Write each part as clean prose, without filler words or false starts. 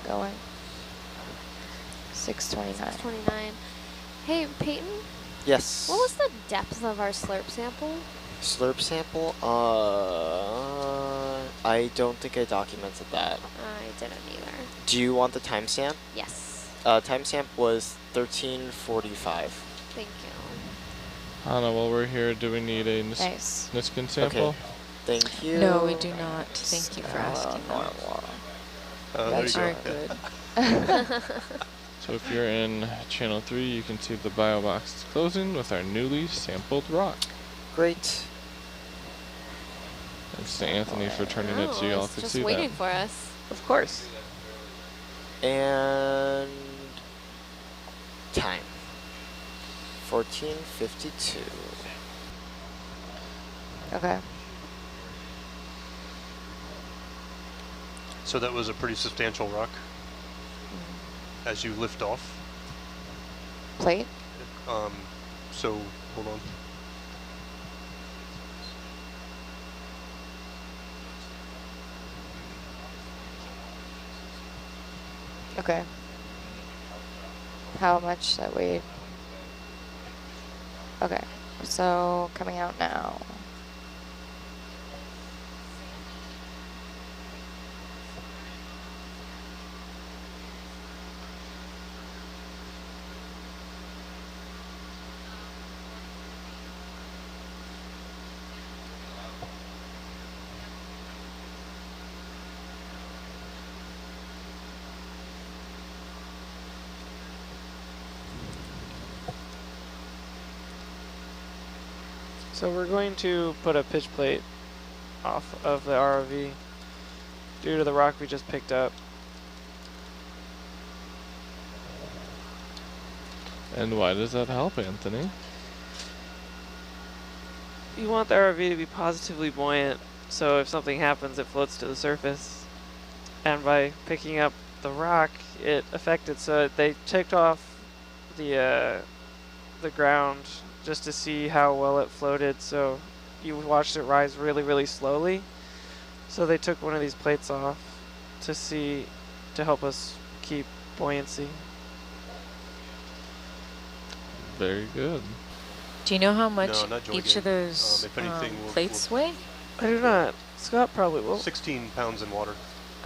going. 629. 629. Hey, Peyton, Yes. what was the depth of our slurp sample? Slurp sample? I don't think I documented that. I didn't either. Do you want the timestamp? Yes. Timestamp was 1345. Thank you. Anna, while we're here, do we need a Nice. Niskin sample? Okay. Thank you. No, we do not. Thank you for asking. That's there you good. go. So if you're in channel 3, you can see the bio box is closing with our newly sampled rock. Great. Thanks to Anthony for turning it so you all it's could just see waiting that. for us. Of course. And time. 14:52. Okay. So that was a pretty substantial rock as you lift off. Plate? So, hold on. Okay. How much that weighed? Okay. So coming out now. So we're going to put a pitch plate off of the ROV due to the rock we just picked up. And why does that help, Anthony? You want the ROV to be positively buoyant, so if something happens, it floats to the surface. And by picking up the rock, it affected. So they checked off the ground just to see how well it floated. So you watched it rise really, really slowly. So they took one of these plates off to help us keep buoyancy. Very good. Do you know how much No, not joy each gain. of those If anything, we'll- plates weigh? I do not. Scott probably will. 16 pounds in water.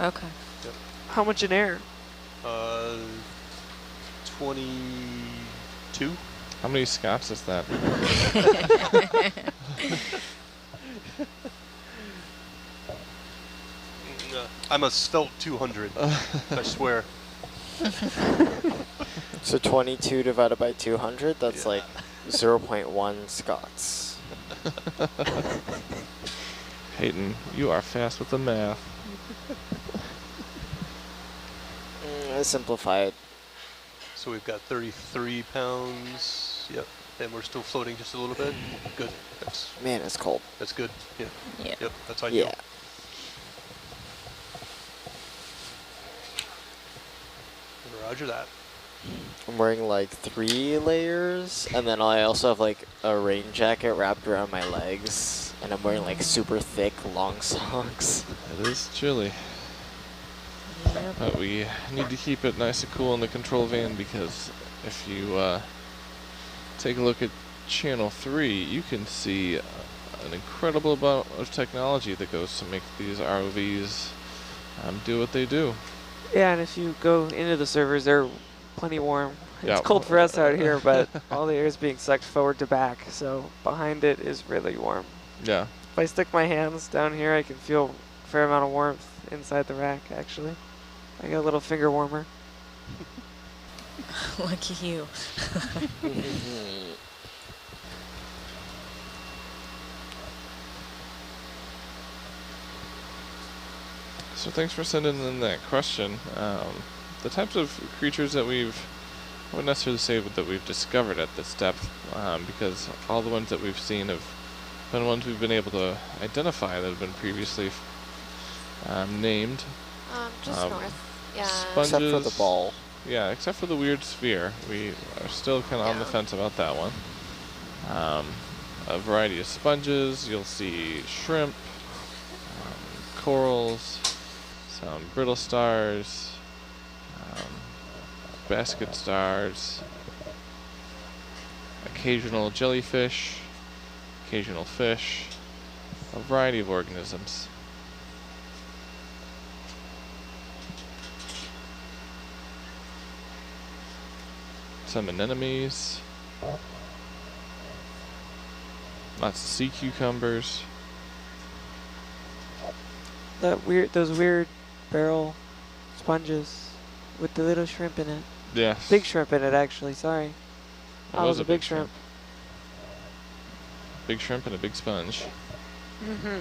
Okay. How much in air? 22? How many Scots is that? I'm a svelte 200, I swear. So 22 divided by 200, that's Yeah. like 0.1 Scots. Hayden, you are fast with the math. I simplified. So we've got 33 pounds. Yep. And we're still floating just a little bit. Good. Man, it's cold. That's good. Yeah. Yeah. Yep. That's ideal. Yeah. Roger that. I'm wearing like 3 layers, and then I also have like a rain jacket wrapped around my legs, and I'm wearing like super thick long socks. It is chilly. But we need to keep it nice and cool in the control van, because if you take a look at channel 3, you can see an incredible amount of technology that goes to make these ROVs do what they do. Yeah, and if you go into the servers, they're plenty warm. It's Yeah. cold for us out here, but all the air is being sucked forward to back, so behind it is really warm. Yeah. If I stick my hands down here, I can feel a fair amount of warmth inside the rack, actually. I got a little finger warmer. Lucky you. So thanks for sending in that question. The types of creatures that I wouldn't necessarily say that we've discovered at this depth, because all the ones that we've seen have been ones we've been able to identify that have been previously named. Just north. Yeah. Sponges. Except for the ball. Yeah, except for the weird sphere. We are still kind of on the Yeah. fence about that one. A variety of sponges. You'll see shrimp, corals, some brittle stars, basket stars, occasional jellyfish, occasional fish, a variety of organisms. Some anemones, lots of sea cucumbers. Those weird barrel sponges with the little shrimp in it. Yes. Big shrimp in it, actually. Sorry. That was a big shrimp. Big shrimp and a big sponge. Mm-hmm.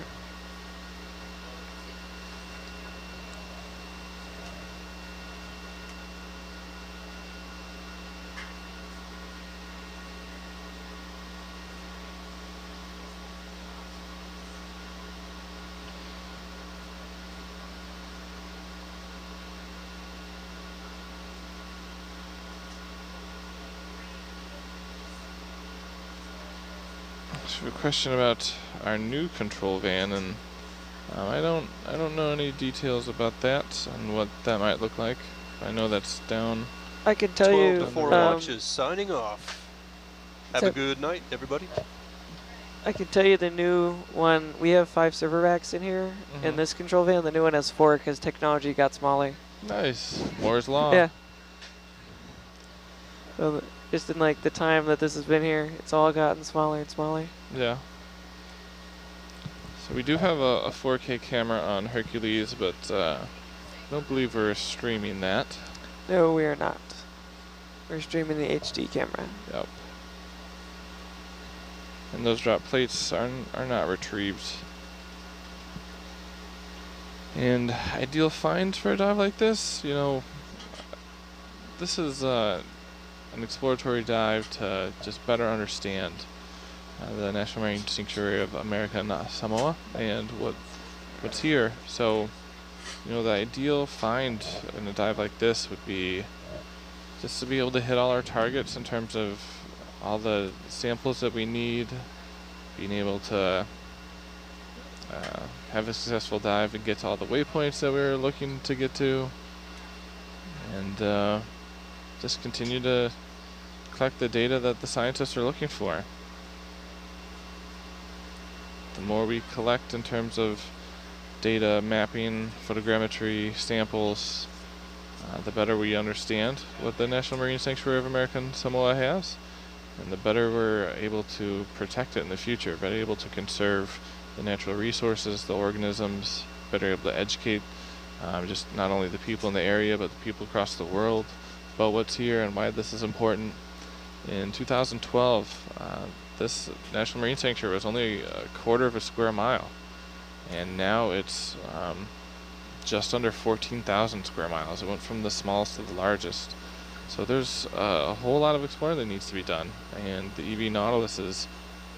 So a question about our new control van, and I don't know any details about that and what that might look like. I know that's down. I can tell 12 you. to 4 watches signing off. Have so- a good night, everybody. I can tell you the new one. We have 5 server racks in here in this control van. The new one has 4 because technology got smaller. Nice. Moore's Law. Yeah. So just in like the time that this has been here, it's all gotten smaller and smaller. Yeah. So we do have a 4K camera on Hercules, but I don't believe we're streaming that. No, we are not. We're streaming the HD camera. Yep. And those drop plates are not retrieved. And ideal find for a dive like this, you know, this is an exploratory dive to just better understand the National Marine Sanctuary of America and Samoa and what's here. So, you know, the ideal find in a dive like this would be just to be able to hit all our targets in terms of all the samples that we need, being able to have a successful dive and get to all the waypoints that we're looking to get to, and just continue to collect the data that the scientists are looking for. The more we collect in terms of data mapping, photogrammetry, samples, the better we understand what the National Marine Sanctuary of American Samoa has, and the better we're able to protect it in the future, better able to conserve the natural resources, the organisms, better able to educate just not only the people in the area but the people across the world about what's here and why this is important. In 2012, this National Marine Sanctuary was only a quarter of a square mile, and now it's just under 14,000 square miles. It went from the smallest to the largest. So there's a whole lot of exploring that needs to be done, and the EV Nautilus is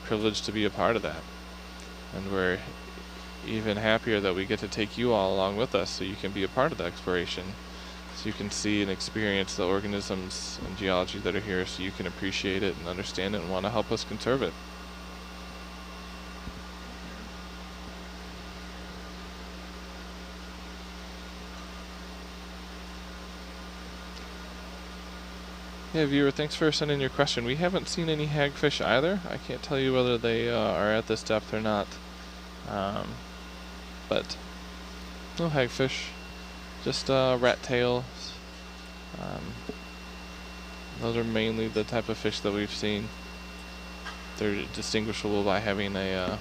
privileged to be a part of that. And we're even happier that we get to take you all along with us so you can be a part of the exploration, so you can see and experience the organisms and geology that are here, so you can appreciate it and understand it and want to help us conserve it. Yeah, viewer, thanks for sending your question. We haven't seen any hagfish either. I can't tell you whether they are at this depth or not. But no hagfish, just rat tails. Those are mainly the type of fish that we've seen. They're distinguishable by having a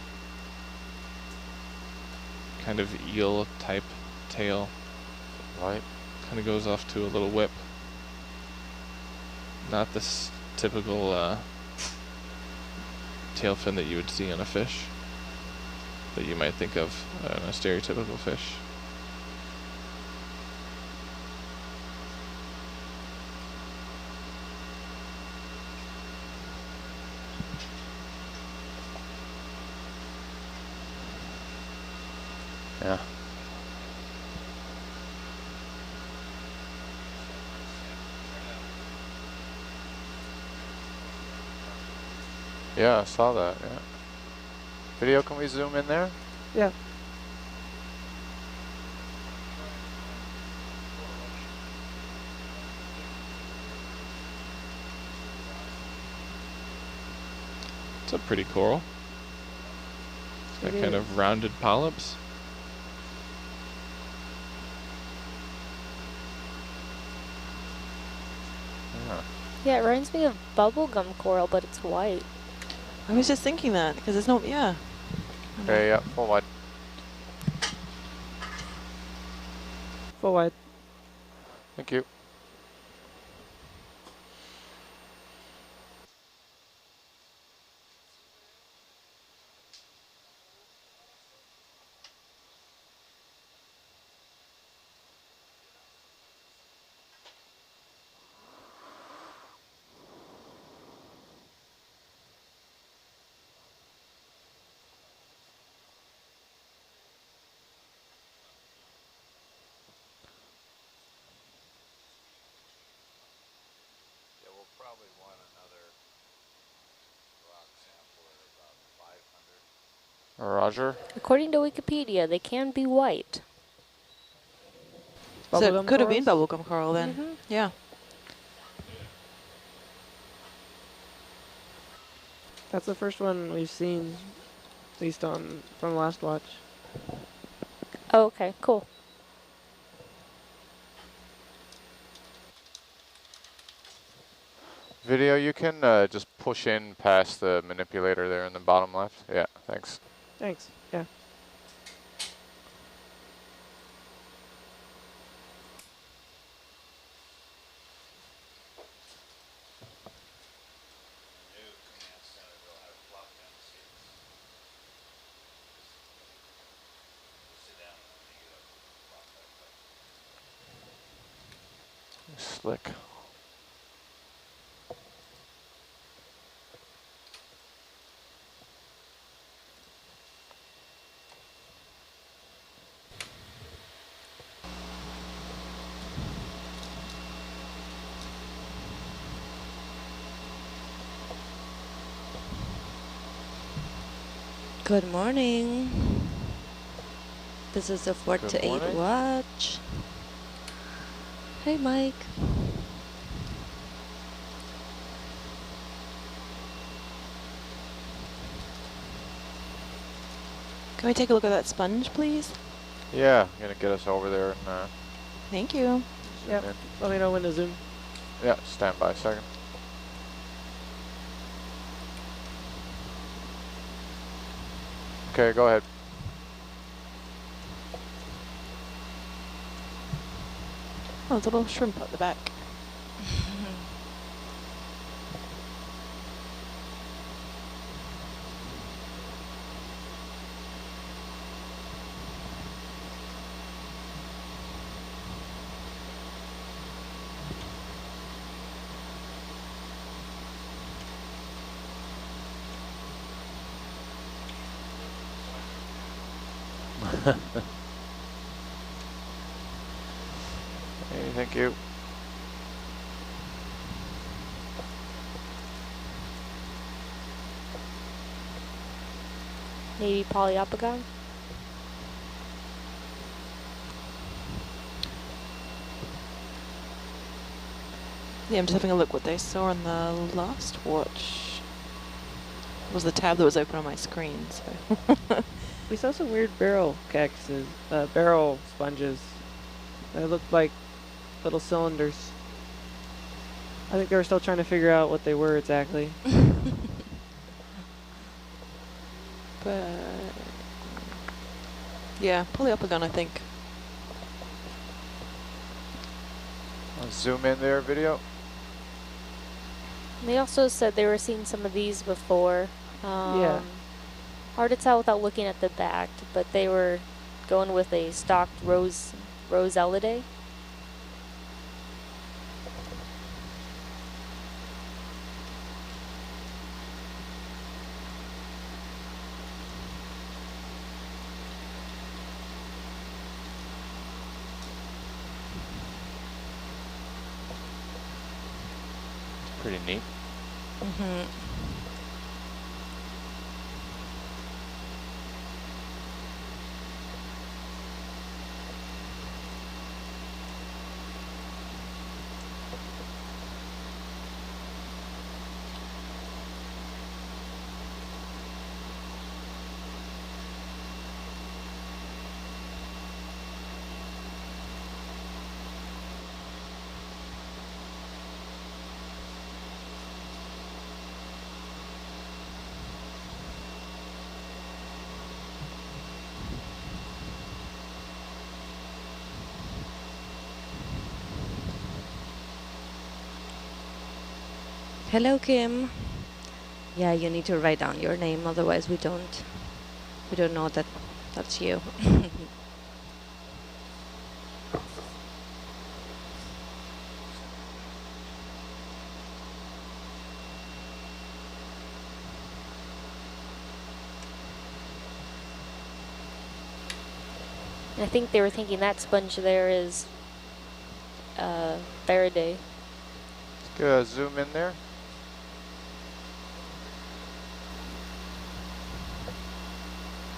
kind of eel type tail. Right. Kind of goes off to a little whip. Not this typical tail fin that you would see on a fish, that you might think of on a stereotypical fish. Yeah. Yeah, I saw that, yeah. Video, can we zoom in there? Yeah. It's a pretty coral. It's got kind of rounded polyps. Yeah. Yeah, it reminds me of bubblegum coral, but it's white. I was just thinking that because it's no, yeah. Okay, yeah, full wide. Full wide. Thank you. Yeah, we'll probably want another rock sample at about 500. Roger. According to Wikipedia, they can be white. So Bubblegum it could have been corals? bubblegum coral then. Mhm. Yeah. That's the first one we've seen, at least on from last watch. Oh, okay, cool. Video, you can just push in past the manipulator there in the bottom left. Yeah, thanks. Thanks. Yeah. New command center, they'll have flop down seats. Just sit down and then you get up and flop back up. Slick. Good morning. This is the 4 Good to 8 morning. watch. Hey, Mike. Can we take a look at that sponge, please? Yeah, I'm gonna get us over there and Thank you. zoom Yep. in. Let me know when to zoom. Yeah, stand by a second. Okay, go ahead. Oh, there's a little shrimp at the back. Hey, thank you. Maybe polyopogon? Yeah, I'm just having a look what they saw on the last watch. It was the tab that was open on my screen, so. We saw some weird barrel cactuses, barrel sponges. They looked like little cylinders. I think they were still trying to figure out what they were exactly. But yeah, polyopogon, I think. Zoom in there, video. They also said they were seeing some of these before. Yeah. Hard to tell without looking at the back, but they were going with a stocked Roselidae. Pretty neat. Mm-hmm. Hello, Kim. Yeah, you need to write down your name, otherwise we don't know that that's you. I think they were thinking that sponge there is Faraday. Let's go zoom in there.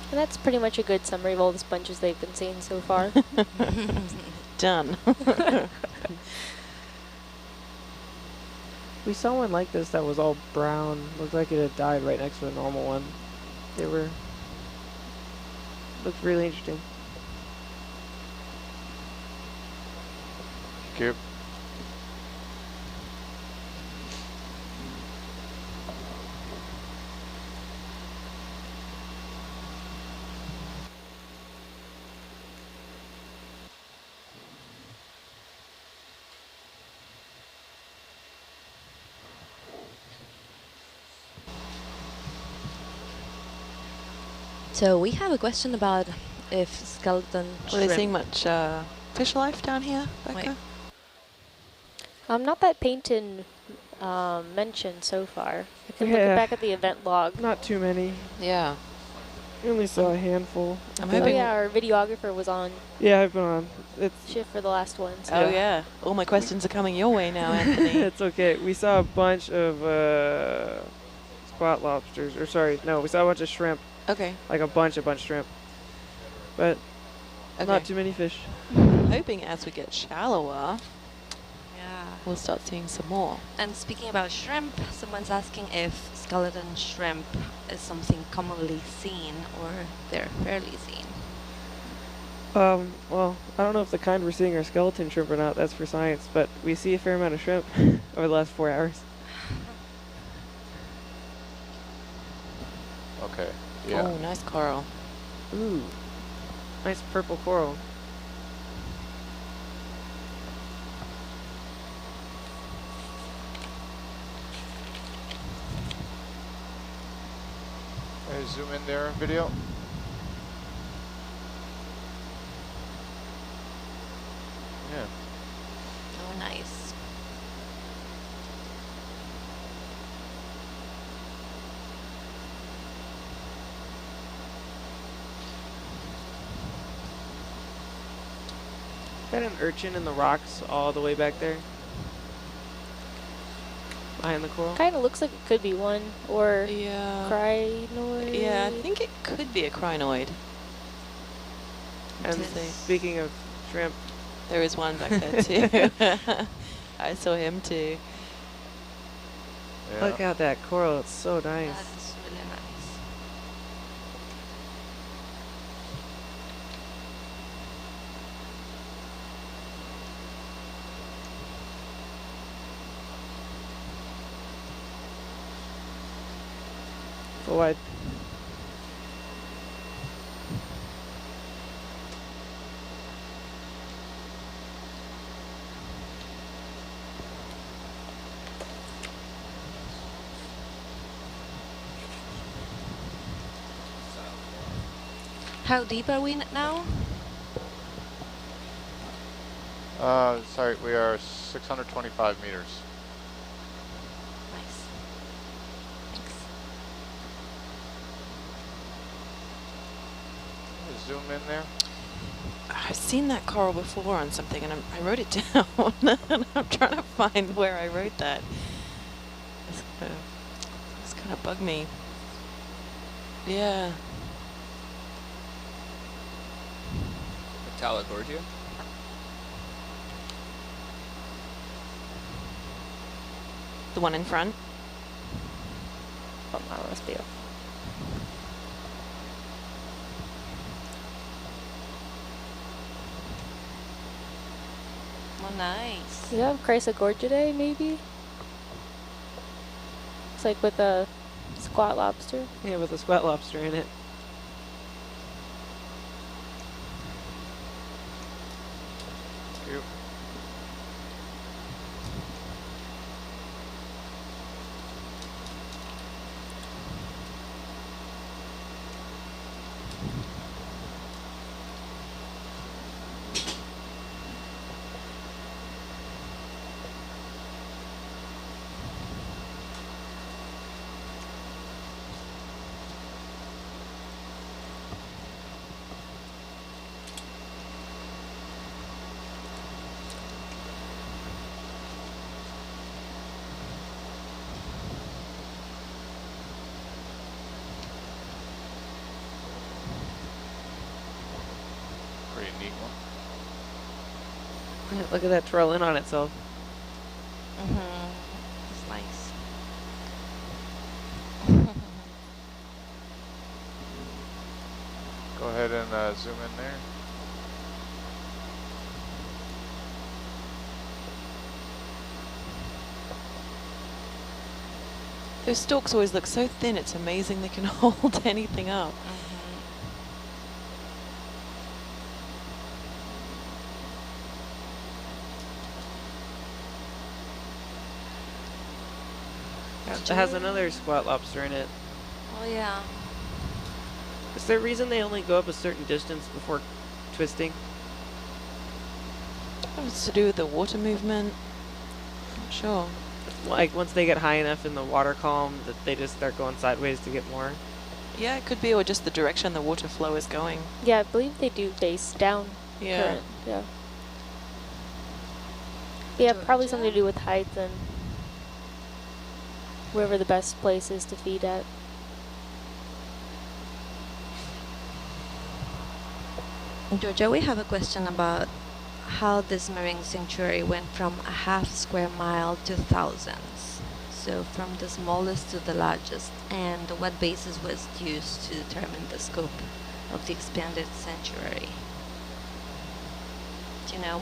And that's pretty much a good summary of all the sponges they've been seeing so far. Done. We saw one like this that was all brown. Looked like it had died right next to a normal one. They were... looked really interesting. Thank you. So we have a question about if skeleton Were they shrimp- seeing much fish life down here, Becca? Not that Peyton mentioned so far. I can look Yeah. back at the event log. Not too many. Yeah. We only saw a handful. I'm Oh hoping. yeah, our videographer was on Yeah, I've been on. It's shift for the last one. So. Oh yeah. All my questions are coming your way now, Anthony. it's okay. We saw a bunch of squat lobsters, or sorry, no, we saw a bunch of shrimp, Okay. like a bunch of shrimp, but Okay. not too many fish. I'm hoping as we get shallower, Yeah. we'll start seeing some more. And speaking about shrimp, someone's asking if skeleton shrimp is something commonly seen or they're rarely seen. Well, I don't know if the kind we're seeing are skeleton shrimp or not. That's for science, but we see a fair amount of shrimp over the last 4 hours. Okay. Yeah. Oh, nice coral. Ooh, nice purple coral. Hey, zoom in there, video. Yeah. Oh, nice. Is that an urchin in the rocks all the way back there? Behind the coral? Kind of looks like it could be one or Yeah. crinoid. Yeah, I think it could be a crinoid. And Let's see. speaking of shrimp, There is one back there too. I saw him too. Yeah. look at that coral. It's so nice. That's really nice. Full wide. How deep are we now? Sorry, we are 625 meters. Nice. Thanks. Zoom in there. I've seen that coral before on something, and I wrote it down. And I'm trying to find where I wrote that. It's kind of bugged me. Yeah. Talagorgia? The one in front. Oh, that must be a Oh, nice. Do you have Chrysogorgidae, maybe? It's like with a squat lobster. Yeah, with a squat lobster in it. You. Look at that twirl in on itself. It's nice. Go ahead and zoom in there. Those stalks always look so thin, it's amazing they can hold anything up. It has another squat lobster in it. Oh yeah. Is there a reason they only go up a certain distance before twisting? It's to do with the water movement. Not sure. Like once they get high enough in the water column that they just start going sideways to get more? Yeah, it could be, or just the direction the water flow is going. Yeah, I believe they do face down current. Yeah. Yeah, probably something to do with height and wherever the best place is to feed at. Georgia, we have a question about how this marine sanctuary went from a half square mile to thousands. So from the smallest to the largest, and what basis was used to determine the scope of the expanded sanctuary? Do you know?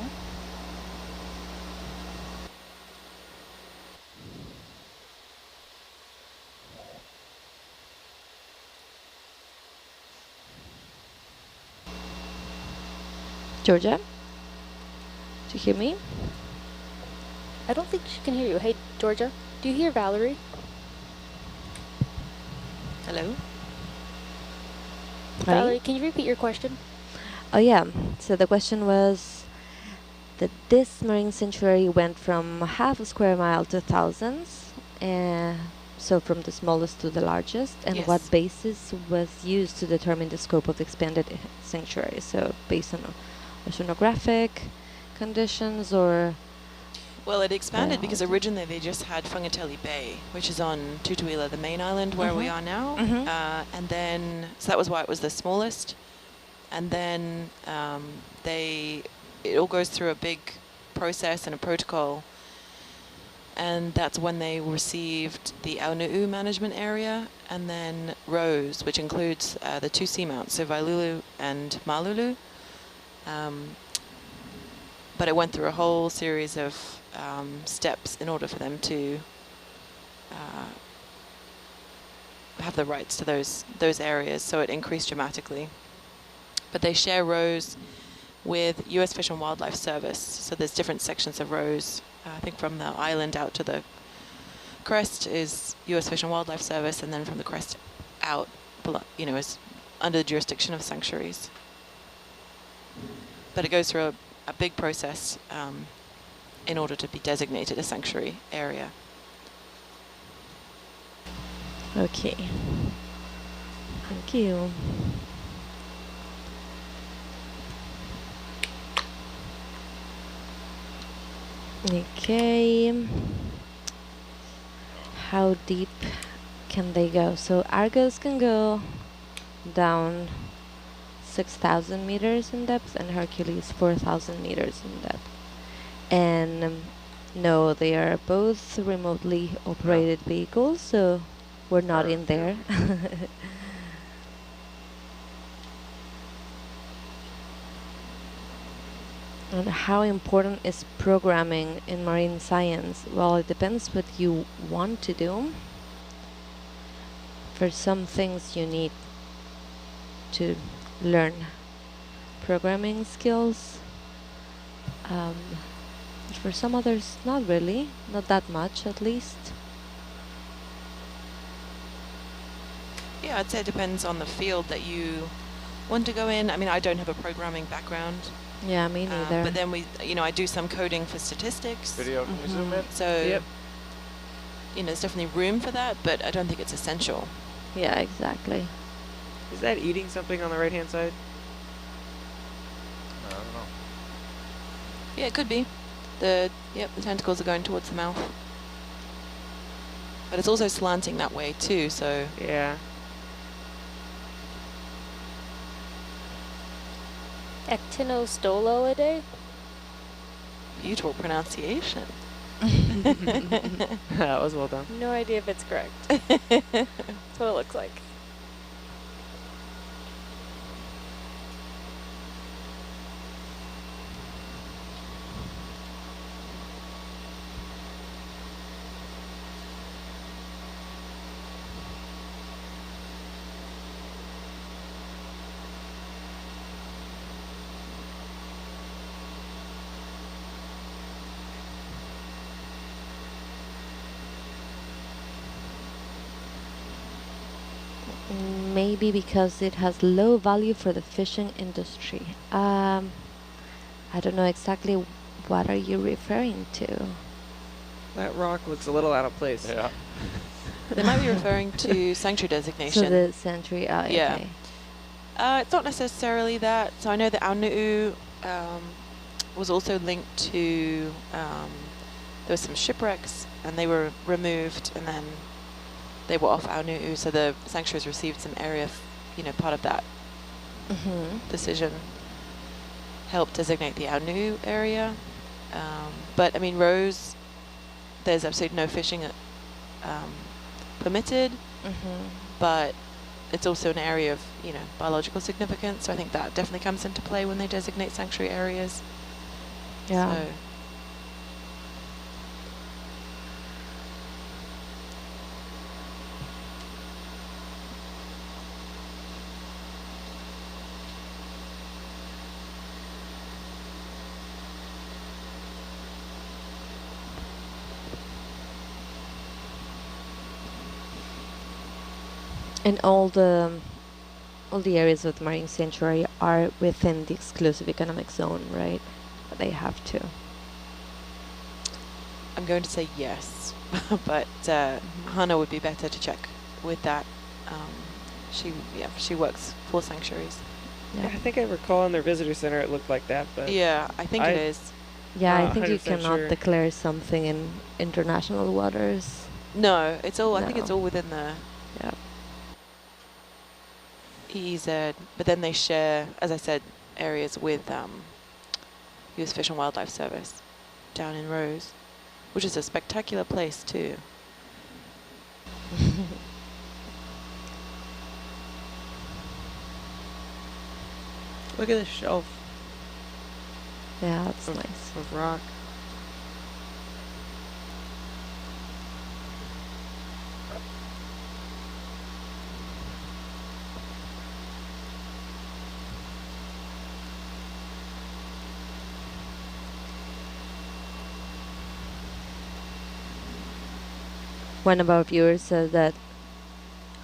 Georgia? Do you hear me? I don't think she can hear you. Hey, Georgia, do you hear Valerie? Hello? Valerie, can you repeat your question? Oh yeah, so the question was that this marine sanctuary went from half a square mile to thousands, so from the smallest to the largest, and Yes. what basis was used to determine the scope of the expanded sanctuary? So based on oceanographic conditions, or Well, it expanded because biology? originally they just had Fungatelli Bay, which is on Tutuila, the main island where we are now. And then, so that was why it was the smallest. And then it all goes through a big process and a protocol. And that's when they received the Aunuu management area, and then ROSE, which includes the two seamounts, so Vailulu and Malulu. But it went through a whole series of steps in order for them to have the rights to those areas, so it increased dramatically. But they share ROSE with US Fish and Wildlife Service, so there's different sections of ROSE. I think from the island out to the crest is US Fish and Wildlife Service, and then from the crest out, is under the jurisdiction of sanctuaries. But it goes through a big process in order to be designated a sanctuary area. Okay. Thank you. Okay. How deep can they go? So Argos can go down 6,000 meters in depth, and Hercules 4,000 meters in depth. And no, they are both remotely operated vehicles, so we're not in there. And how important is programming in marine science? Well, it depends what you want to do. For some things you need to learn programming skills. For some others, not really, not that much at least. Yeah, I'd say it depends on the field that you want to go in. I mean, I don't have a programming background. Yeah, me neither. But then I do some coding for statistics. Video, can you zoom in? So, there's definitely room for that, but I don't think it's essential. Yeah, exactly. Is that eating something on the right-hand side? I don't know. Yeah, it could be. The tentacles are going towards the mouth. But it's also slanting that way too, so... Yeah. Actinostoloidae? Beautiful pronunciation. That was well done. No idea if it's correct. That's what it looks like. Maybe because it has low value for the fishing industry. I don't know exactly what are you referring to. That rock looks a little out of place. Yeah. They might be referring to sanctuary designation. So the sanctuary, Yeah. okay. It's not necessarily that. So I know that Aunuu was also linked to, there were some shipwrecks and they were removed and then they were off Aunuu. So the sanctuaries received some area, part of that decision helped designate the Aunuu area. But I mean, Rose, there's absolutely no fishing permitted, but it's also an area of, biological significance. So I think that definitely comes into play when they designate sanctuary areas. Yeah. So And all the areas of the marine sanctuary are within the exclusive economic zone, right? They have to. I'm going to say yes, but Hannah would be better to check with that. She works for sanctuaries. Yeah. I think I recall in their visitor center it looked like that, but Yeah, I think it is. Yeah, I Not think you 100% cannot sure. declare something in international waters. No, it's all. I think No. it's all within the Yeah. EEZ, but then they share, as I said, areas with U.S. Fish and Wildlife Service down in Rose, which is a spectacular place too. look at this shelf Yeah, that's of, nice. of rock. One of our viewers said that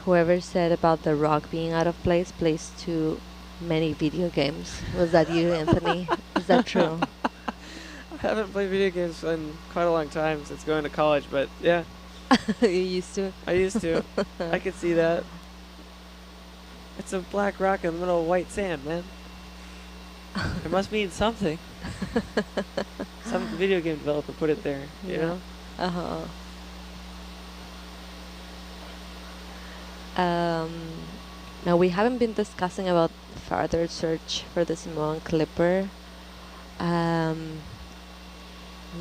whoever said about the rock being out of place plays too many video games. Was that you, Anthony? Is that true? I haven't played video games in quite a long time since going to college, but yeah, You used to? I used to. I could see that. It's a black rock in the middle of white sand, man. It must mean something. Some video game developer put it there, you Yeah. know? Uh-huh. Now we haven't been discussing about further search for the Samoan Clipper.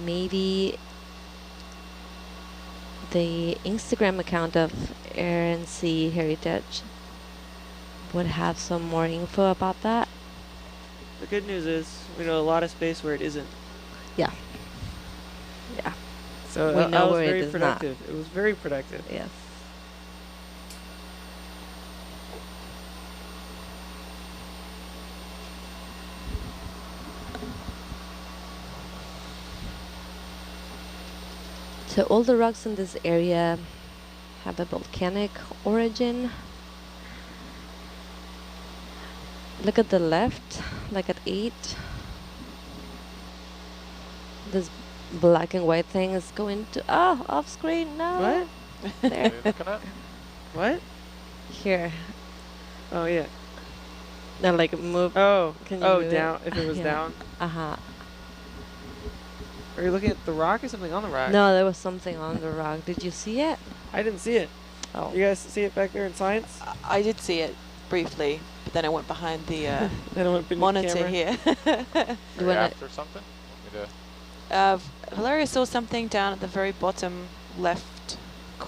Maybe the Instagram account of Air and Sea Heritage would have some more info about that. The good news is we know a lot of space where it isn't. Yeah. Yeah. So We that know was where it very is not. productive. It was very productive. Yes. So all the rocks in this area have a volcanic origin. Look at the left, like at 8. This black and white thing is going to, off screen, no. What? What There, are you looking at? What? here. Oh, yeah. Now like move, Oh, Can you oh, move it? down. If it was Yeah. down. uh-huh. Are you looking at the rock or something on the rock? No, there was something on the rock. Did you see it? I didn't see it. Oh. You guys see it back there in science? I did see it briefly, but then I went behind the Then I went beneath the monitor camera. here. You wanna, After something? Want me to Valeria saw something down at the very bottom left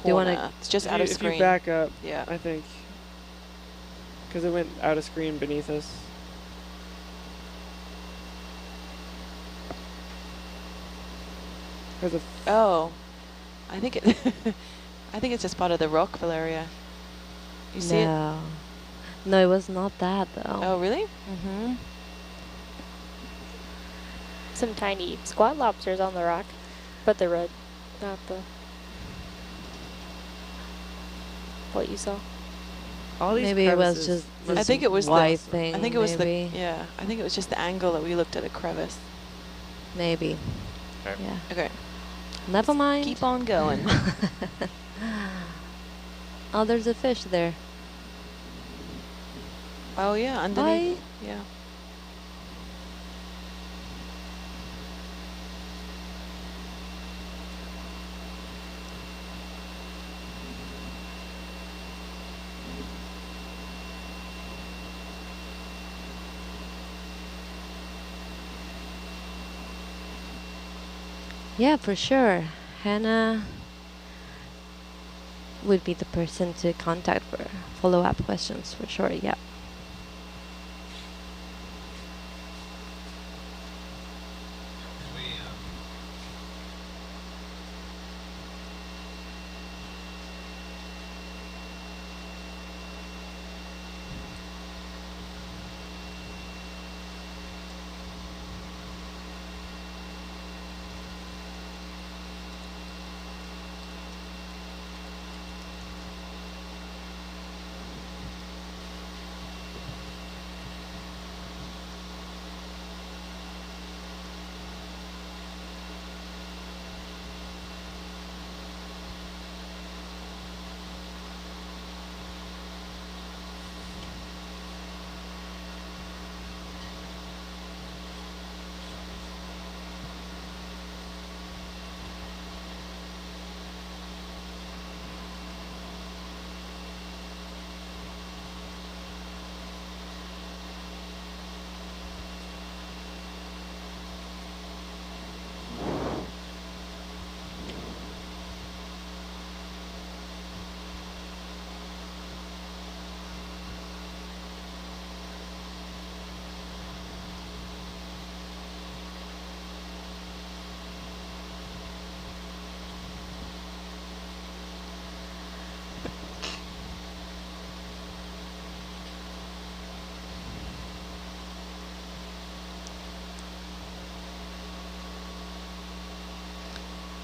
Do you wanna- corner. It's just If out you, of if screen. you back up, Yeah. I think. Because it went out of screen beneath us. There's a Oh, I think it. I think it's just part of the rock, Valeria. You see it? No. No, it was not that though. Oh, really? Mm-hmm. Some tiny squat lobsters on the rock, but they're red, not the what you saw. all these Maybe it was crevices just I this think it was white the. thing. I think it was maybe. the. Yeah, I think it was just the angle that we looked at a crevice. Maybe. Okay. Yeah. Okay. Never mind. Keep on going. Oh, there's a fish there. Oh yeah, underneath. Yeah. Yeah, for sure. Hannah would be the person to contact for follow-up questions, for sure, yeah.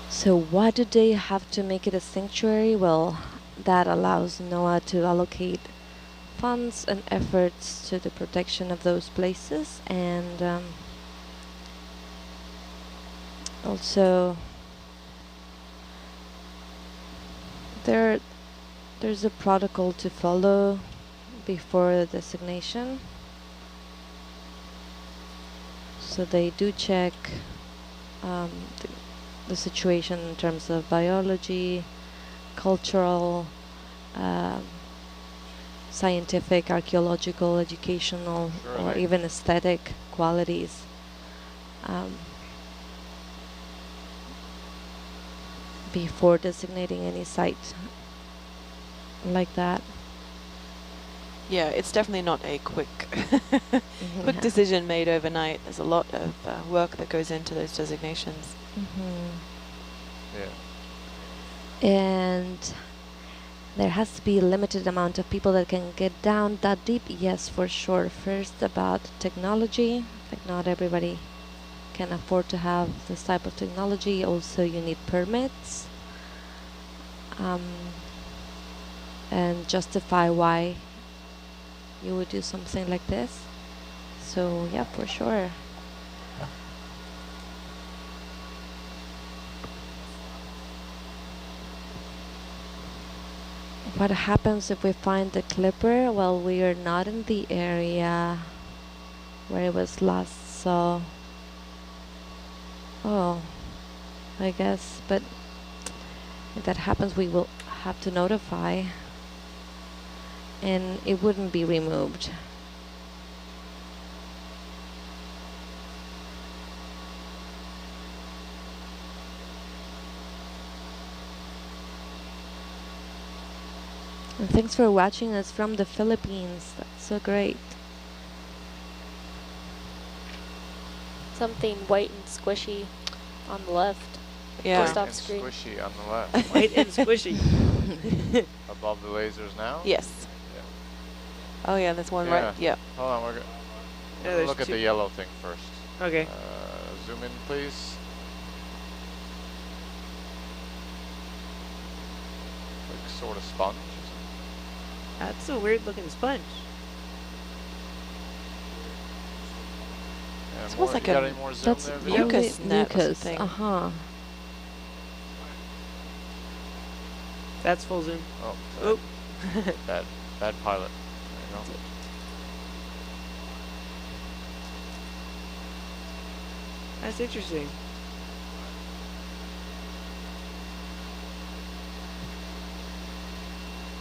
So why do they have to make it a sanctuary? Well, that allows NOAA to allocate funds and efforts to the protection of those places, and also there's a protocol to follow before the designation. So they do check the situation in terms of biology, cultural, scientific, archaeological, educational, Sure, or they- even aesthetic qualities. Before designating any site like that. Yeah, it's definitely not a quick quick Yeah. decision made overnight. There's a lot of work that goes into those designations. Yeah. And there has to be a limited amount of people that can get down that deep. Yes, for sure. First, about technology. Like, not everybody can afford to have this type of technology. Also, you need permits. And justify why you would do something like this. So, yeah, for sure. What happens if we find the clipper? Well, we are not in the area where it was last saw. Oh, I guess, but if that happens, we will have to notify, and it wouldn't be removed. And thanks for watching us from the Philippines. That's so great. Something white and squishy on the left. Yeah. Just off And screen. squishy on the left. White and squishy. Above the lasers now? Yes. Oh yeah, there's one right. Yeah. Hold on, we're Yeah, gonna there's look at two. the yellow thing first. Okay. Zoom in, please. Like sort of sponge or something. That's a weird looking sponge. Yeah, It's more, almost like you got a- any more zoom That's there? mucus Vito? net or mucus. something. Uh-huh. That's full zoom. Oh, Oop. bad pilot. There you go. That's interesting.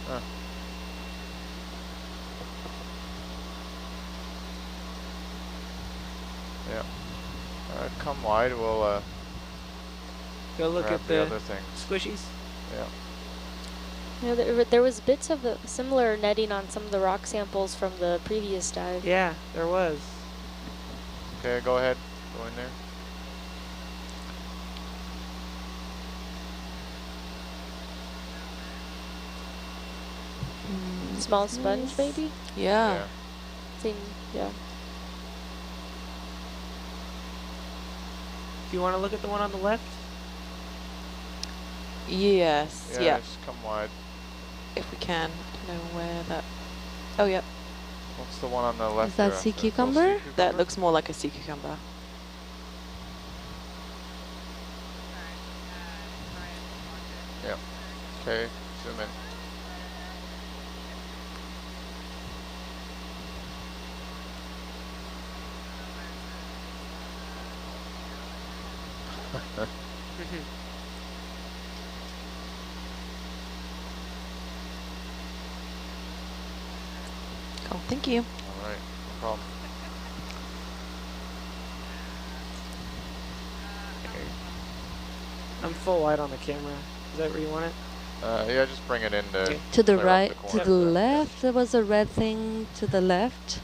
Huh. Yeah. Come wide, we'll Go look grab at the the other things. squishies. Yeah. You know, there was bits of the similar netting on some of the rock samples from the previous dive. Yeah, there was. Okay, go ahead. Go in there. Small sponge, maybe? Yeah. Same, yeah. Do you want to look at the one on the left? Yes. Yeah, Yeah. just come wide. If we can. I don't know where that. Oh yep. What's the one on the left? Is that there? sea Little cucumber? That looks more like a sea cucumber. Yeah. Okay, zoom in. Cool. Thank you. All right, no problem. I'm full wide on the camera. Is that where you want it? Yeah, just bring it in to To the clear up right, the to corner. the left. There was a red thing to the left.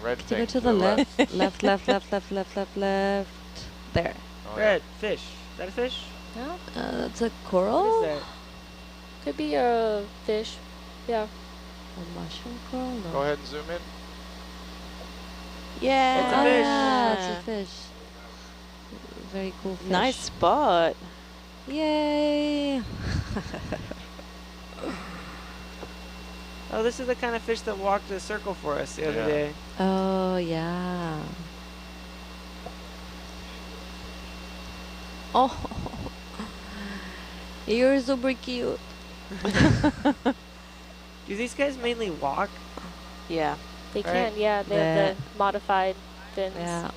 Red To thing go to the left. left, left, left, left, left, left, left. There. Oh, Red fish. Is that a fish? No? That's a What coral? is that? Could be a fish. Yeah. A mushroom coral? No. Yeah. Go ahead and zoom in. Yeah. It's a Oh, fish. yeah, it's a fish. Very cool fish. Nice spot. Yay! Oh, this is the kind of fish that walked the circle for us the other Yeah. day. Oh, yeah. Oh, you're super cute. Do these guys mainly walk? Yeah. They Right. can, yeah. They have the modified fins. Yeah.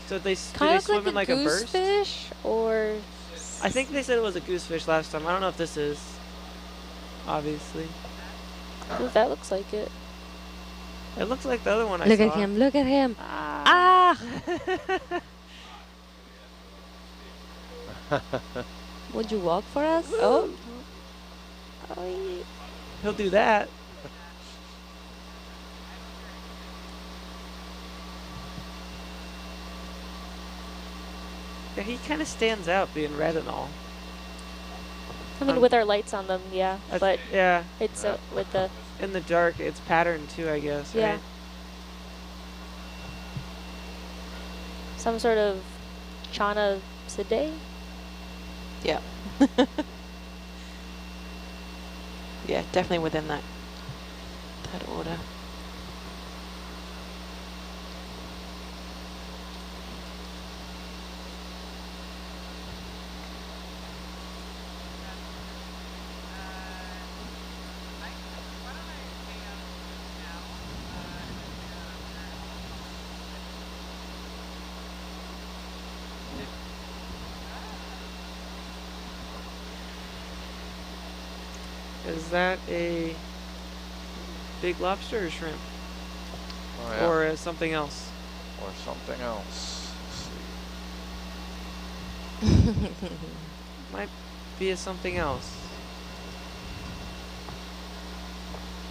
So they, do Kind they of swim like in like a a burst? goosefish, or I think they said it was a goosefish last time. I don't know if this is. Obviously. that looks like it. It looks like the other one I Look saw. at him, look at him. Ah! Would you walk for us? Oh. He'll do that. Yeah, he kind of stands out being red and all. I mean, with our lights on them, yeah. But yeah, it's with the in the dark, it's patterned too, I guess. yeah. Right? Some sort of Chana Side. Yeah. Yeah, definitely within that order. Is that a big lobster or shrimp? Oh, yeah. Or something else? Or something else. Let's see. Might be a something else.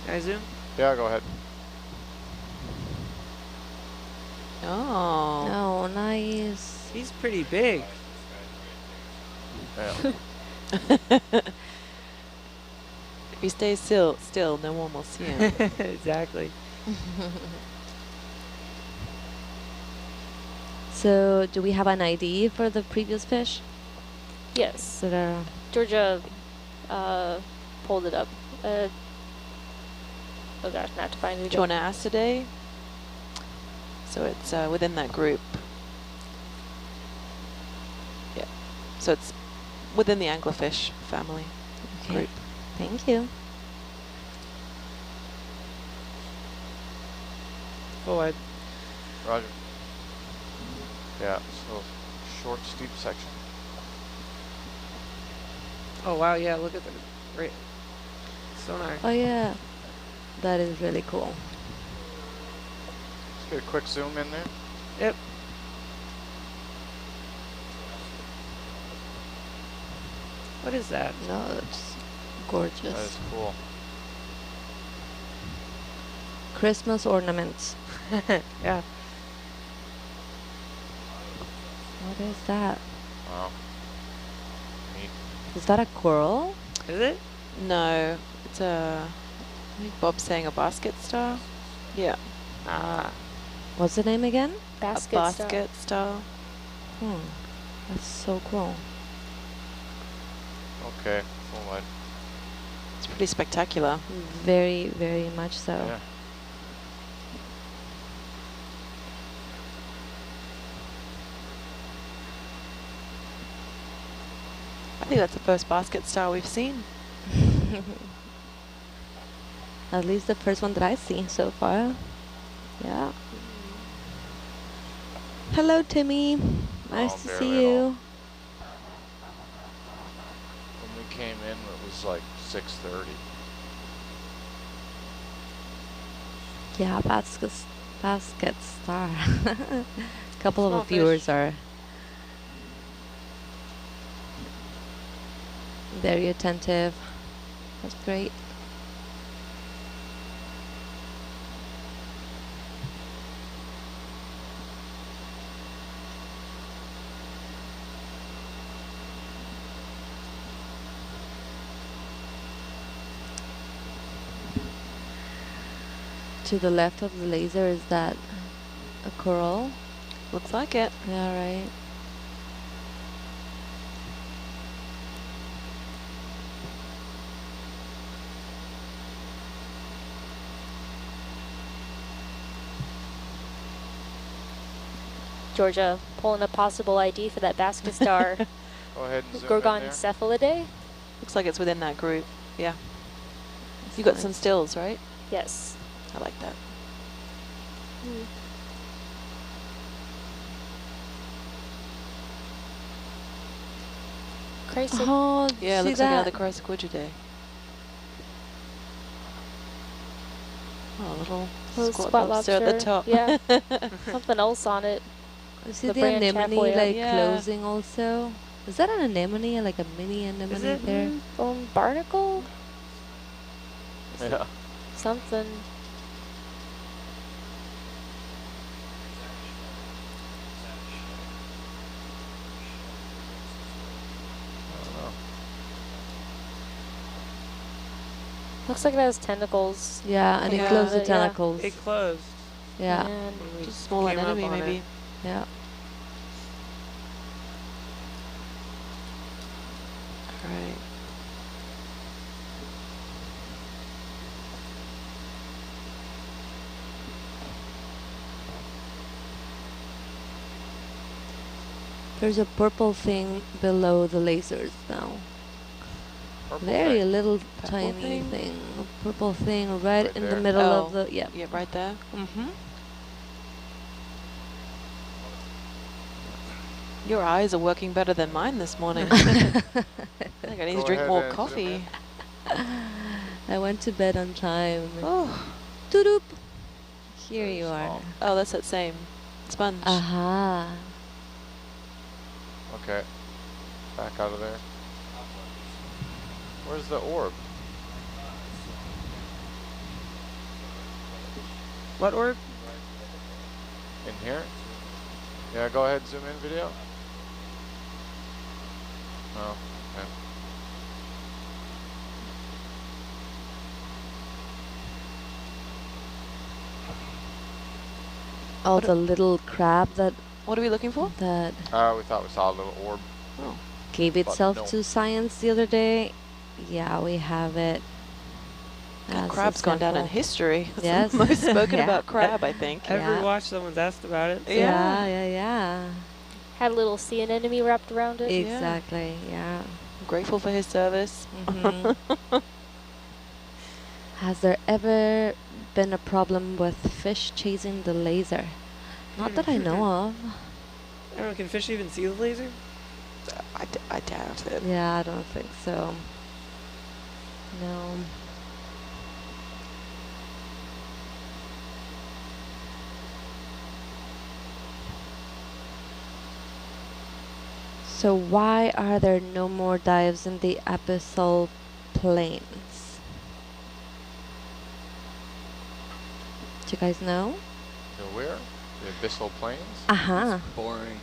Can I zoom? Yeah, go ahead. Oh. Oh, nice. He's pretty big. Yeah. If he stays still, no one will see him. Exactly. So, do we have an ID for the previous fish? Yes. That are Georgia pulled it up. Oh gosh, now I have to find it again. Chornacidae. So it's within that group. Yeah. So it's within the anglerfish family group. Thank you. Forward. Roger. Yeah, so short, steep section. Oh wow, yeah, look at the sonar. Oh yeah, that is really cool. Let's get a quick zoom in there. Yep. What is that? No, it's gorgeous. That is cool. Christmas ornaments. Yeah. What is that? Wow. Neat. Is that a coral? Is it? No, it's a. I think Bob's saying a basket star. Yeah. Ah. What's the name again? Basket, a basket star. That's so cool. Okay, full wide. It's pretty spectacular. Very, very much so. Yeah. I think that's the first basket star we've seen. At least the first one that I've seen so far. Yeah. Hello, Timmy. Nice to barely see at all. you. When we came in, it was like 6:30. Yeah, basket star. A couple Small of viewers are very attentive. That's great. To the left of the laser, is that a coral? Looks like it. Yeah, right. Georgia pulling a possible ID for that basket star. Go ahead and zoom Gorgon in there. cephalidae? Looks like it's within that group. Yeah. You got some stills, right? Yes. I like that. Crazy. Oh, Yeah, it see looks like that? another Chrysogorgidae. Oh, a little Squat lobster at the lobster. top. Yeah. Something else on it. See the the branch anemone halfway up. like Yeah. closing also? Is that an anemone, like a mini anemone it? there? Barnacle? Yeah. Something. I don't know. Looks like it has tentacles. Yeah, and it Yeah. closed the Yeah. tentacles. It closed. Yeah, And when we Just small came up anemone, on it. maybe. yeah. Right. There's a purple thing below the lasers now. Purple Very thing. little Purple tiny thing? thing. A purple thing right Right in the there. middle Oh. of the, yeah. Yeah, right there. Mm-hmm. Your eyes are working better than mine this morning. I think I need to Go drink ahead more and zoom coffee. I went to bed on time. Oh. Doop. Here Very you are. small. Oh, that's that same sponge. Aha. Okay. Back out of there. Where's the orb? What orb? In here? Yeah, go ahead, zoom in video. Oh, okay. Oh, the little crab that What are we looking for? that We thought we saw a little orb. Oh. gave itself no. to science the other day. Yeah, we have it. That as a crab's gone down in sample. history. It's Yes. the most spoken Yeah. about crab, I think. Yeah. Ever watched someone's asked about it? Yeah. Had a little sea anemone wrapped around it. Exactly, yeah. I'm grateful for his service. Mhm. Has there ever been a problem with fish chasing the laser? Not that I know of. I don't know, can fish even see the laser? I doubt it. Yeah, I don't think so. No. So why are there no more dives in the abyssal plains? Do you guys know? The where? The abyssal plains? Uh-huh. Boring.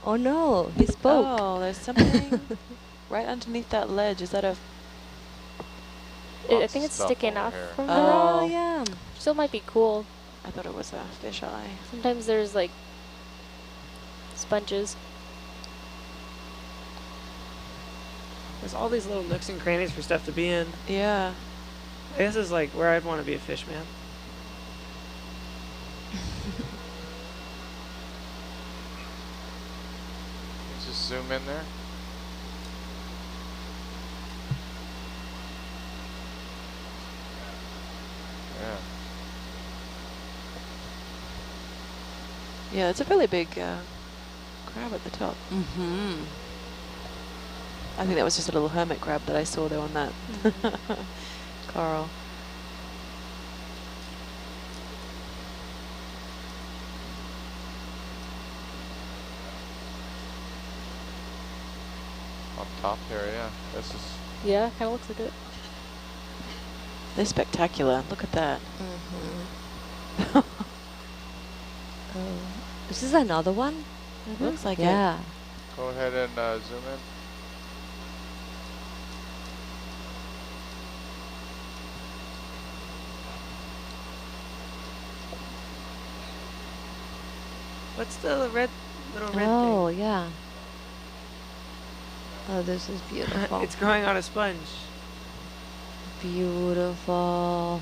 Oh no, he spoke. Oh, there's something right underneath that ledge. Is that a... I think it's sticking off from the Oh. rock. Oh yeah. Still might be cool. I thought it was a fish eye. Sometimes there's like sponges. There's all these little nooks and crannies for stuff to be in. Yeah. I guess this is like where I'd want to be a fish man. Just zoom in there. Yeah. Yeah, it's a really big crab at the top. Mm-hmm. I think that was just a little hermit crab that I saw there on that coral. On top here, yeah. This is... Yeah, kind of looks like it. They're spectacular. Look at that. Mm-hmm. This is another one? Looks like it. Yeah. Go ahead and zoom in. What's the little red Oh, yeah. Oh, this is thing? beautiful. It's growing on a sponge. Beautiful.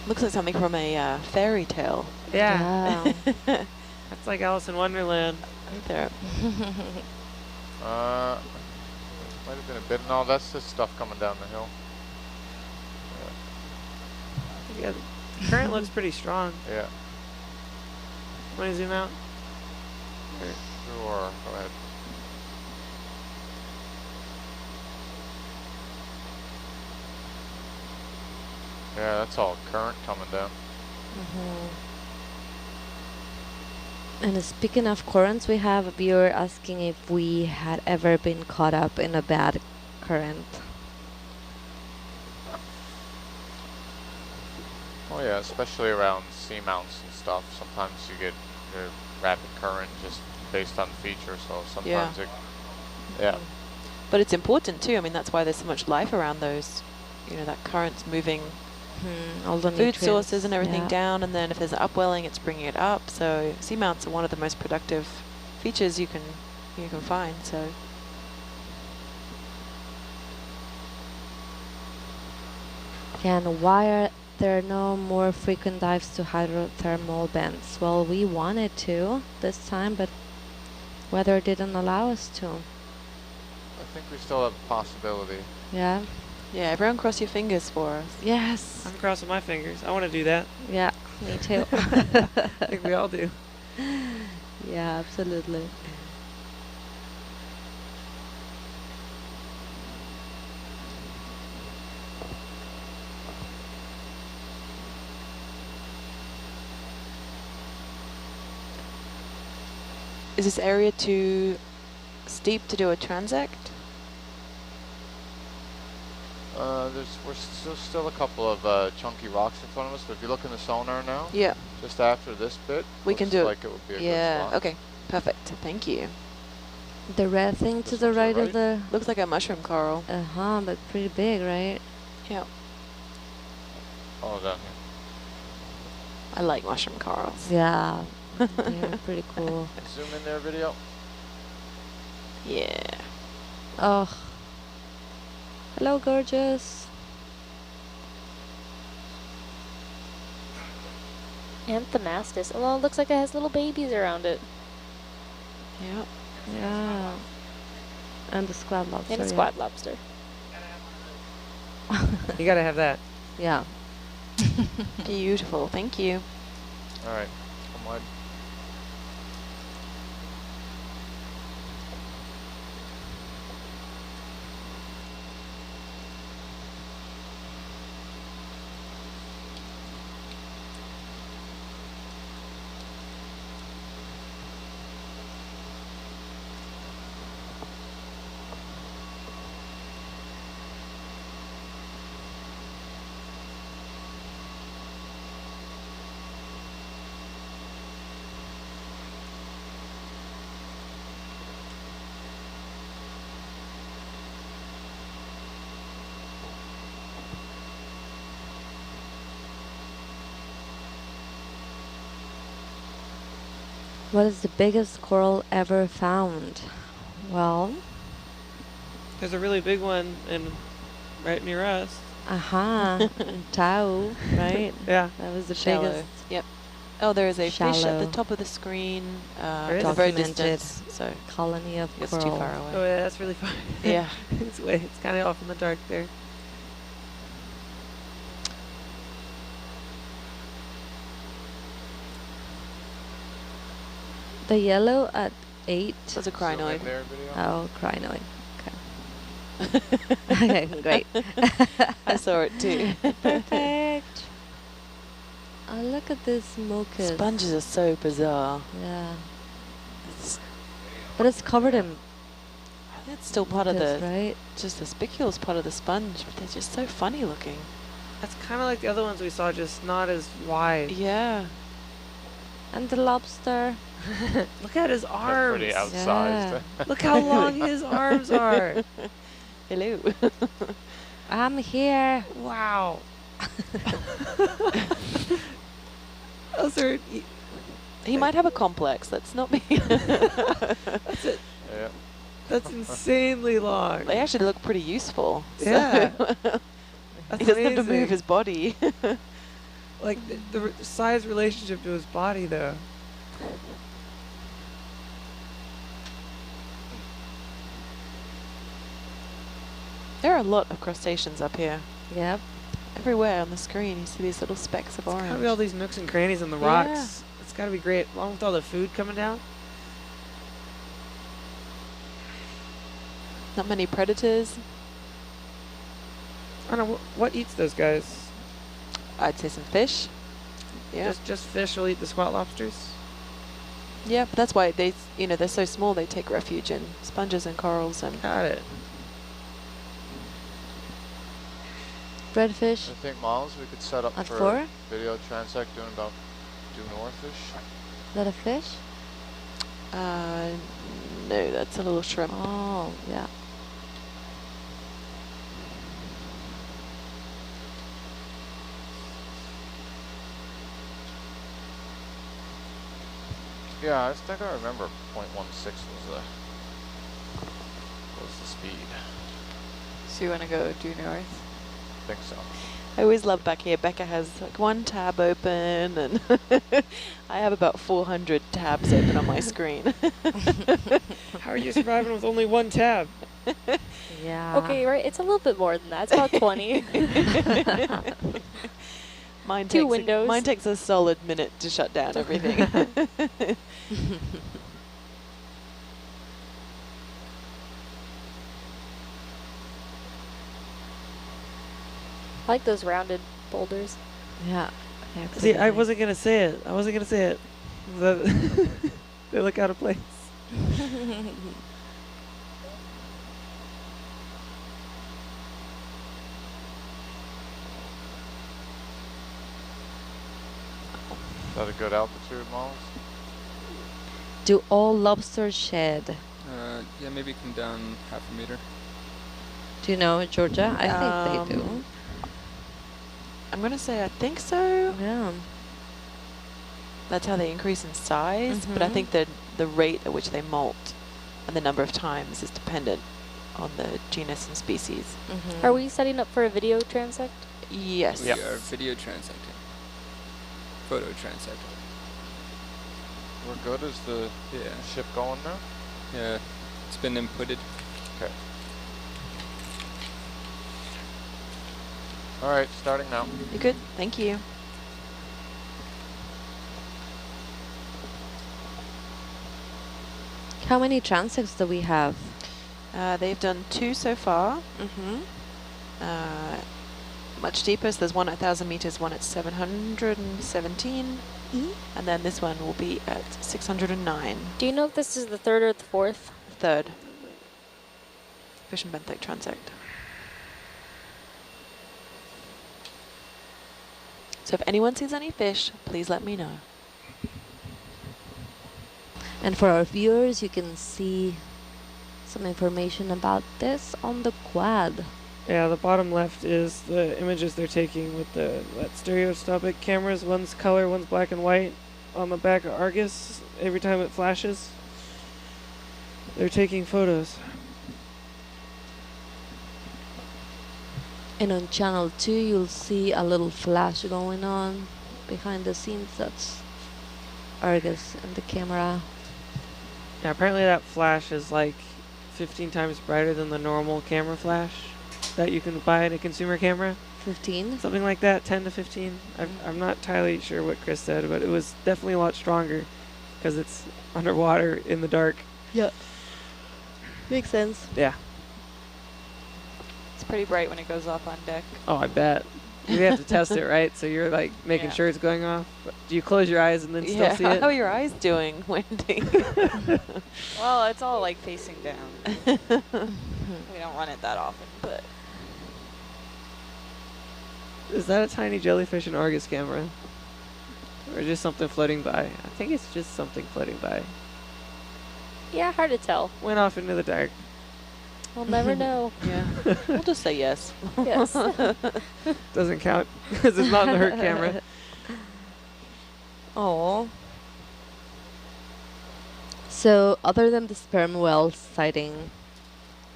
Looks like something from a fairy tale. Yeah. Yeah. That's like Alice in Wonderland. Right there. Might have been a bit. No, that's just stuff coming down the hill. Yeah, the current looks pretty strong. Yeah. Want to zoom out? Sure. Go ahead. Yeah, that's all current coming down. And speaking of currents, we have a viewer asking if we had ever been caught up in a bad current. Oh yeah, especially around seamounts and stuff. Sometimes you get your rapid current just based on feature. So sometimes it, yeah. But it's important too. I mean, that's why there's so much life around those. You know, that current's moving All the food nutrients, sources and everything yeah. down, and then if there's an upwelling, it's bringing it up. So seamounts are one of the most productive features you can find. So Yeah, and why are there no more frequent dives to hydrothermal vents? Well, we wanted to this time, but weather didn't allow us to. I think we still have a possibility. Yeah. yeah, everyone cross your fingers for us. Yes. I'm crossing my fingers. I want to do that. Yeah, me too. I think we all do. Yeah, absolutely. Is this area too steep to do a transect? We're still a couple of chunky rocks in front of us, but if you look in the sonar now, Yeah. just after this bit, We can do it. like it would be a good Yeah, spot. okay. Perfect. Thank you. The red thing to This the one right of the... Looks like a mushroom coral. Uh-huh, but pretty big, right? Yeah. Oh, down here. I like mushroom corals. Yeah, they're pretty cool. Zoom in there, video. Yeah. Oh. Hello, gorgeous. Anthemastus. Well, it looks like it has little babies around it. Yeah. Yeah. And the squad lobster. And a squat lobster. You gotta have that. Yeah. Beautiful. Thank you. All right, come wide. What is the biggest coral ever found? Well, There's a really big one right near us. Tau, right? Yeah. That was the Shallow. biggest. Yep. Oh, there is a fish at the Shallow. top of the screen. There is? It's very Documented. distant, so Colony of it's coral. too far away. Oh yeah, that's really fun. Yeah. It's kind of off in the dark there. The yellow at 8. That's a Zoom crinoid. in there, video. Oh, crinoid. Okay. Okay, great. I saw it too. Perfect. Oh, look at this mucus. Sponges are so bizarre. Yeah. It's, But it's covered in it's still part of mucus, the, right? just the spicule's part of the sponge, but they're just so funny looking. That's kind of like the other ones we saw, just not as wide. Yeah. And the lobster. Look at his They're arms. pretty outsized. Look how long his arms are. Hello. I'm here. Wow. Those are. He might have a complex. Let's not be. That's it. Yeah. That's insanely long. They actually look pretty useful. so- Yeah. he doesn't have to move his body. Like the size relationship to his body, though. There are a lot of crustaceans up here. Yep. Everywhere on the screen, you see these little specks of It's gotta orange. be all these nooks and crannies in the Yeah. rocks. It's gotta be great, along with all the food coming down. Not many predators. I don't know what eats those guys. I'd say some fish. Yeah. Just fish will eat the squat lobsters. Yeah, but that's why they, they're so small. They take refuge in sponges and corals and. Got it. Redfish I think, Miles, we could set up at for 4. video transect doing about due northish. Is that a fish? No, that's a little shrimp. Oh, yeah. Yeah, I think I remember 0.16 was the speed. So you want to go due north? I think so. I always love back here. Becca has like one tab open, and I have about 400 tabs open on my screen. How are you surviving with only one tab? Yeah. Okay, right. It's a little bit more than that. It's about 20. Mine Two takes windows. Mine takes a solid minute to shut down everything. I like those rounded boulders. Yeah. They're See, pretty I nice. wasn't gonna say it. They look out of place. Is that a good altitude, Miles? Do all lobsters shed? Yeah, maybe come down 0.5 meter. Do you know, Georgia? I think they do. I'm going to say I think so. Yeah. That's how they increase in size, but I think that the rate at which they molt and the number of times is dependent on the genus and species. Are we setting up for a video transect? Yes. We are video transecting. Photo transecting. We're good. Is the ship going now? Yeah, it's been inputted. Okay. All right, starting now. You good? Thank you. How many transects do we have? They've done 2 so far. Much deeper, so there's one at 1,000 meters, one at 717, and then this one will be at 609. Do you know if this is the 3rd or the 4th? 3rd. Fish and benthic transect. So if anyone sees any fish, please let me know. And for our viewers, you can see some information about this on the quad. Yeah, the bottom left is the images they're taking with that stereoscopic cameras. One's color, one's black and white. On the back of Argus, every time it flashes, they're taking photos. And on channel 2, you'll see a little flash going on behind the scenes. That's Argus and the camera. Yeah, apparently that flash is like 15 times brighter than the normal camera flash that you can buy in a consumer camera. 15? Something like that, 10 to 15. I'm not entirely sure what Chris said, but it was definitely a lot stronger because it's underwater in the dark. Yeah. Makes sense. Yeah. It's pretty bright when it goes off on deck. Oh, I bet. You have to test it, right? So you're like making sure it's going off. But do you close your eyes and then still see it? How are your eyes doing, Wendy? Well, it's all like facing down. We don't run it that often, but. Is that a tiny jellyfish in Argus camera? Or just something floating by? I think it's just something floating by. Yeah, hard to tell. Went off into the dark. We'll never know. Yeah. We'll just say yes. Yes. Doesn't count because it's not in the Herc camera. Oh. So, other than the sperm whale sighting,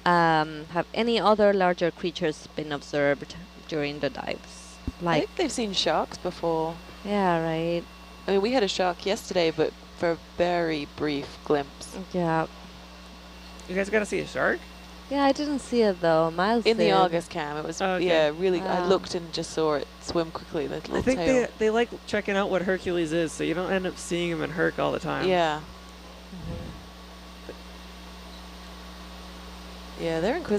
have any other larger creatures been observed during the dives? I think they've seen sharks before. Yeah, right. I mean, we had a shark yesterday, but for a very brief glimpse. Yeah. You guys got to see a shark? Yeah, I didn't see it though. Miles in did. the Argus cam, it was really. I looked and just saw it swim quickly. The little I think tail. they like checking out what Hercules is, so you don't end up seeing him in Herc all the time. Yeah. Yeah, they're inquisitive.